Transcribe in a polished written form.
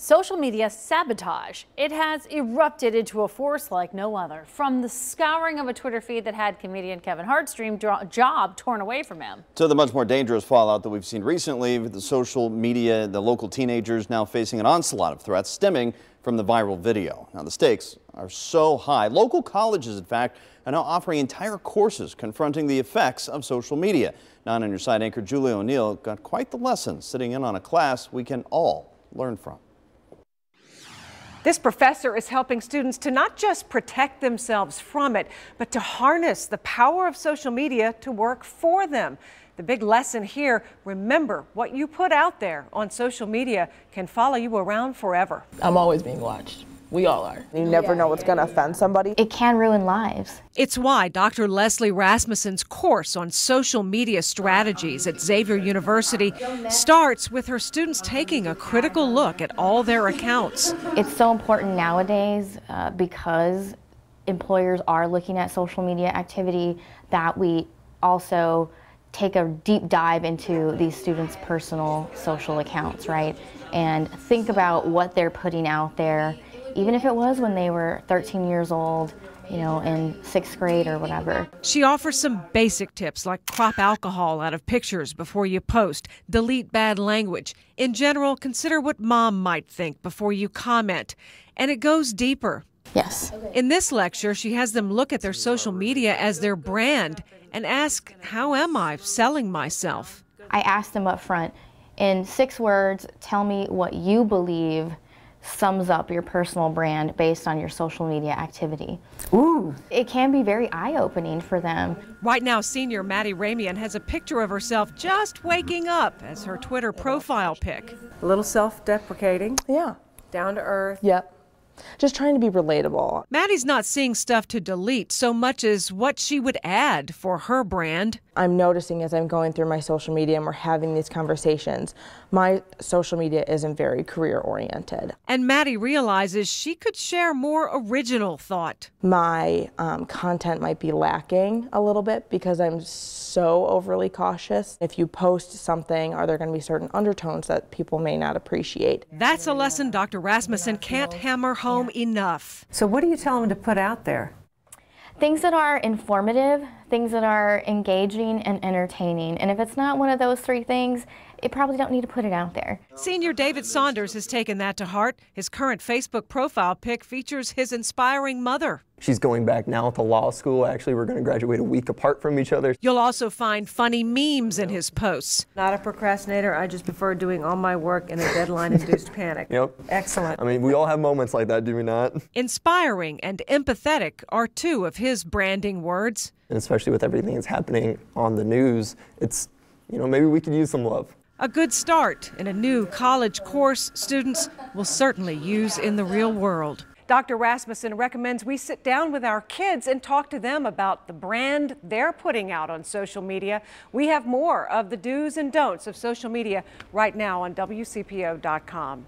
Social media sabotage. It has erupted into a force like no other. From the scouring of a Twitter feed that had comedian Kevin Hart's dream job torn away from him, to the much more dangerous fallout that we've seen recently with the social media, the local teenagers now facing an onslaught of threats stemming from the viral video. Now the stakes are so high. Local colleges, in fact, are now offering entire courses confronting the effects of social media. 9 on Your Side anchor Julie O'Neill got quite the lesson sitting in on a class we can all learn from. This professor is helping students to not just protect themselves from it, but to harness the power of social media to work for them. The big lesson here, remember, what you put out there on social media can follow you around forever. I'm always being watched. We all are. You never know what's going to offend somebody. It can ruin lives. It's why Dr. Leslie Rasmussen's course on social media strategies at Xavier University starts with her students taking a critical look at all their accounts. It's so important nowadays because employers are looking at social media activity that we also take a deep dive into these students' personal social accounts, right? And think about what they're putting out there. Even if it was when they were 13 years old, you know, in 6th grade or whatever. She offers some basic tips like crop alcohol out of pictures before you post, delete bad language. In general, consider what mom might think before you comment. And it goes deeper. Yes. In this lecture, she has them look at their social media as their brand and ask, how am I selling myself? I asked them up front, in 6 words, tell me what you believe sums up your personal brand based on your social media activity. Ooh. It can be very eye-opening for them. Right now, senior Maddie Ramian has a picture of herself just waking up as her Twitter profile pic. A little self-deprecating. Yeah. Down to earth. Yep. Just trying to be relatable. Maddie's not seeing stuff to delete so much as what she would add for her brand. I'm noticing as I'm going through my social media and we're having these conversations, my social media isn't very career oriented. And Maddie realizes she could share more original thought. My content might be lacking a little bit because I'm so overly cautious. If you post something, are there going to be certain undertones that people may not appreciate? That's a lesson Dr. Rasmussen can't hammer home enough. So what do you tell them to put out there? Things that are informative, things that are engaging and entertaining. And if it's not one of those 3 things, you probably don't need to put it out there. Senior David Saunders has taken that to heart. His current Facebook profile pic features his inspiring mother. She's going back now to law school. Actually, we're going to graduate a week apart from each other. You'll also find funny memes in his posts. Not a procrastinator. I just prefer doing all my work in a deadline-induced panic. Yep. Excellent. I mean, we all have moments like that, do we not? Inspiring and empathetic are 2 of his branding words. And especially with everything that's happening on the news, it's, you know, maybe we could use some love. A good start in a new college course students will certainly use in the real world. Dr. Rasmussen recommends we sit down with our kids and talk to them about the brand they're putting out on social media. We have more of the do's and don'ts of social media right now on WCPO.com.